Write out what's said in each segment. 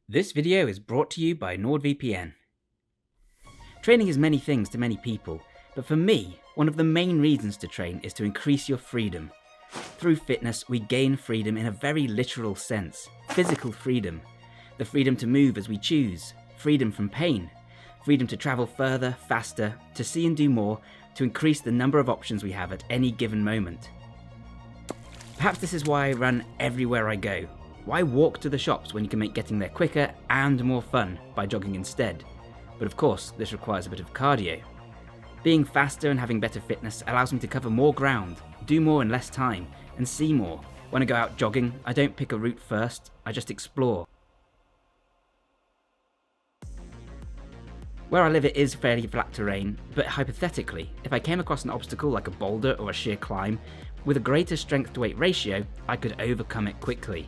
This video is brought to you by NordVPN. Training is many things to many people, but for me, one of the main reasons to train is to increase your freedom. Through fitness, we gain freedom in a very literal sense. Physical freedom. The freedom to move as we choose. Freedom from pain. Freedom to travel further, faster, to see and do more, to increase the number of options we have at any given moment. Perhaps this is why I run everywhere I go. Why walk to the shops when you can make getting there quicker and more fun by jogging instead? But of course, this requires a bit of cardio. Being faster and having better fitness allows me to cover more ground, do more in less time, and see more. When I go out jogging, I don't pick a route first, I just explore. Where I live it is fairly flat terrain, but hypothetically, if I came across an obstacle like a boulder or a sheer climb, with a greater strength to weight ratio, I could overcome it quickly.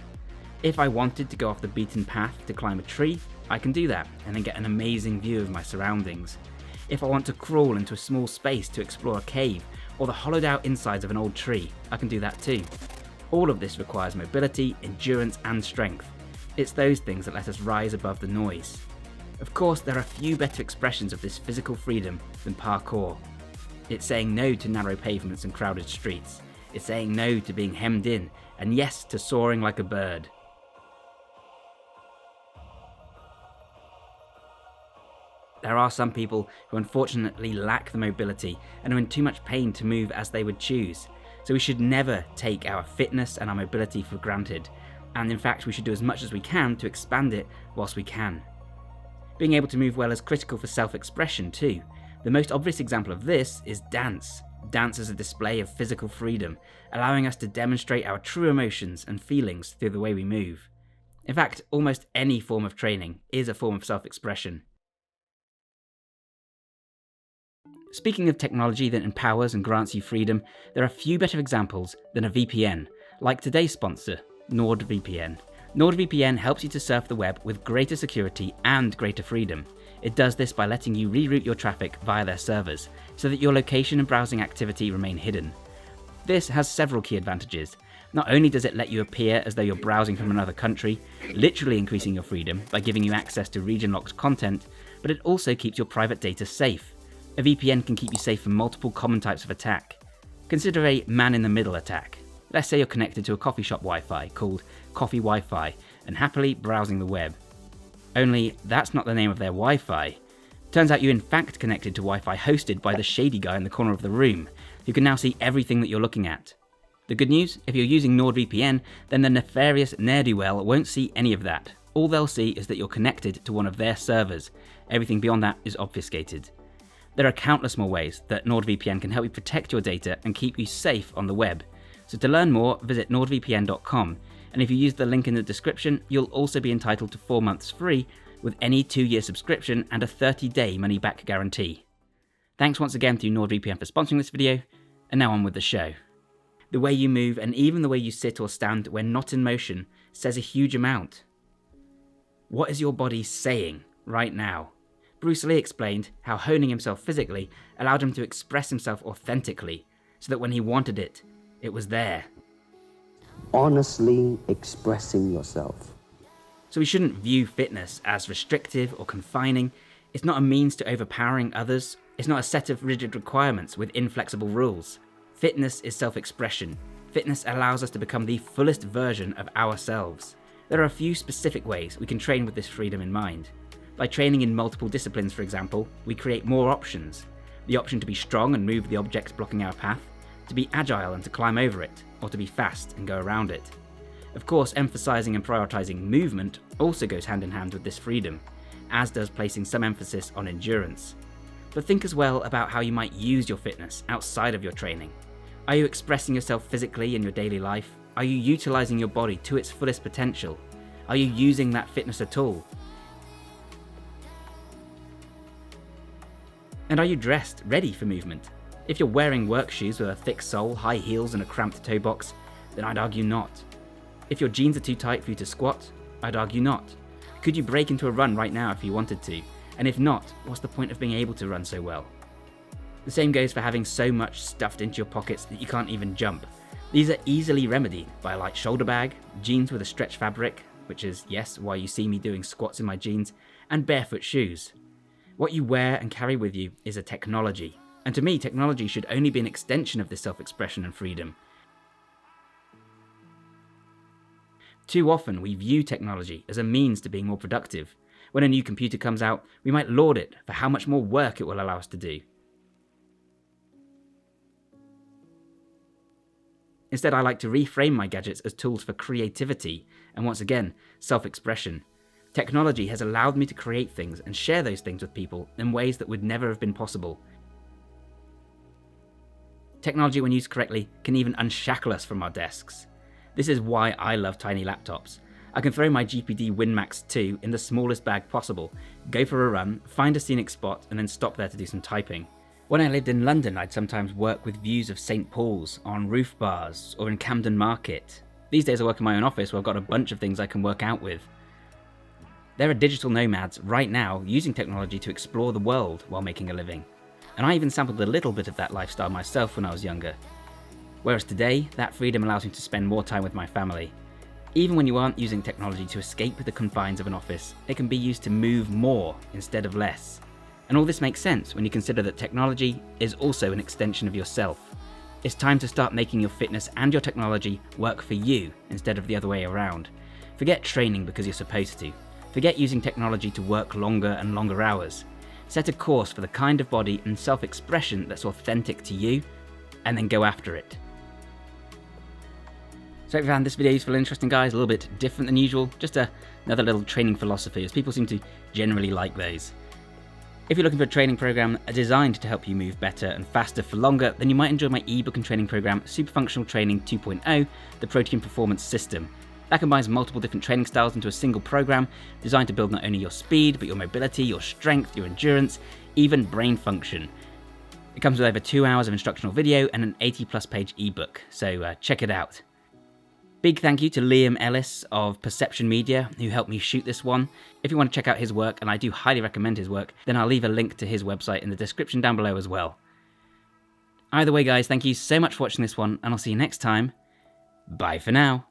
If I wanted to go off the beaten path to climb a tree, I can do that and then get an amazing view of my surroundings. If I want to crawl into a small space to explore a cave or the hollowed out insides of an old tree, I can do that too. All of this requires mobility, endurance and strength. It's those things that let us rise above the noise. Of course, there are few better expressions of this physical freedom than parkour. It's saying no to narrow pavements and crowded streets. It's saying no to being hemmed in, and yes to soaring like a bird. There are some people who unfortunately lack the mobility and are in too much pain to move as they would choose. So we should never take our fitness and our mobility for granted. And in fact, we should do as much as we can to expand it whilst we can. Being able to move well is critical for self-expression too. The most obvious example of this is dance. Dance is a display of physical freedom, allowing us to demonstrate our true emotions and feelings through the way we move. In fact, almost any form of training is a form of self-expression. Speaking of technology that empowers and grants you freedom, there are few better examples than a VPN, like today's sponsor, NordVPN. NordVPN helps you to surf the web with greater security and greater freedom. It does this by letting you reroute your traffic via their servers, so that your location and browsing activity remain hidden. This has several key advantages. Not only does it let you appear as though you're browsing from another country, literally increasing your freedom by giving you access to region-locked content, but it also keeps your private data safe. A VPN can keep you safe from multiple common types of attack. Consider a man-in-the-middle attack. Let's say you're connected to a coffee shop Wi-Fi called Coffee Wi-Fi and happily browsing the web. Only that's not the name of their Wi-Fi. Turns out you're in fact connected to Wi-Fi hosted by the shady guy in the corner of the room, who can now see everything that you're looking at. The good news, if you're using NordVPN, then the nefarious ne'er-do-well won't see any of that. All they'll see is that you're connected to one of their servers. Everything beyond that is obfuscated. There are countless more ways that NordVPN can help you protect your data and keep you safe on the web. So to learn more, visit nordvpn.com, and if you use the link in the description, you'll also be entitled to 4 months free with any 2-year subscription and a 30-day money-back guarantee. Thanks once again to NordVPN for sponsoring this video, and now on with the show. The way you move and even the way you sit or stand when not in motion says a huge amount. What is your body saying right now? Bruce Lee explained how honing himself physically allowed him to express himself authentically, so that when he wanted it, it was there. Honestly expressing yourself. So we shouldn't view fitness as restrictive or confining. It's not a means to overpowering others. It's not a set of rigid requirements with inflexible rules. Fitness is self-expression. Fitness allows us to become the fullest version of ourselves. There are a few specific ways we can train with this freedom in mind. By training in multiple disciplines, for example, we create more options. The option to be strong and move the objects blocking our path, to be agile and to climb over it, or to be fast and go around it. Of course, emphasizing and prioritizing movement also goes hand in hand with this freedom, as does placing some emphasis on endurance. But think as well about how you might use your fitness outside of your training. Are you expressing yourself physically in your daily life? Are you utilizing your body to its fullest potential? Are you using that fitness at all? And are you dressed, ready for movement? If you're wearing work shoes with a thick sole, high heels and a cramped toe box, then I'd argue not. If your jeans are too tight for you to squat, I'd argue not. Could you break into a run right now if you wanted to? And if not, what's the point of being able to run so well? The same goes for having so much stuffed into your pockets that you can't even jump. These are easily remedied by a light shoulder bag, jeans with a stretch fabric, which is, yes, why you see me doing squats in my jeans, and barefoot shoes. What you wear and carry with you is a technology, and to me, technology should only be an extension of this self-expression and freedom. Too often, we view technology as a means to being more productive. When a new computer comes out, we might laud it for how much more work it will allow us to do. Instead, I like to reframe my gadgets as tools for creativity and, once again, self-expression. Technology has allowed me to create things and share those things with people in ways that would never have been possible. Technology, when used correctly, can even unshackle us from our desks. This is why I love tiny laptops. I can throw my GPD WinMax 2 in the smallest bag possible, go for a run, find a scenic spot, and then stop there to do some typing. When I lived in London, I'd sometimes work with views of St. Paul's, on roof bars, or in Camden Market. These days I work in my own office where I've got a bunch of things I can work out with. There are digital nomads right now using technology to explore the world while making a living. And I even sampled a little bit of that lifestyle myself when I was younger. Whereas today, that freedom allows me to spend more time with my family. Even when you aren't using technology to escape the confines of an office, it can be used to move more instead of less. And all this makes sense when you consider that technology is also an extension of yourself. It's time to start making your fitness and your technology work for you instead of the other way around. Forget training because you're supposed to. Forget using technology to work longer and longer hours. Set a course for the kind of body and self-expression that's authentic to you, and then go after it. So if you found this video useful and interesting, guys, a little bit different than usual, just another little training philosophy, as people seem to generally like those. If you're looking for a training program designed to help you move better and faster for longer, then you might enjoy my ebook and training program, Super Functional Training 2.0, the Protein Performance System. That combines multiple different training styles into a single program, designed to build not only your speed, but your mobility, your strength, your endurance, even brain function. It comes with over 2 hours of instructional video and an 80+ page ebook, so check it out. Big thank you to Liam Ellis of Perception Media, who helped me shoot this one. If you want to check out his work, and I do highly recommend his work, then I'll leave a link to his website in the description down below as well. Either way, guys, thank you so much for watching this one, and I'll see you next time. Bye for now.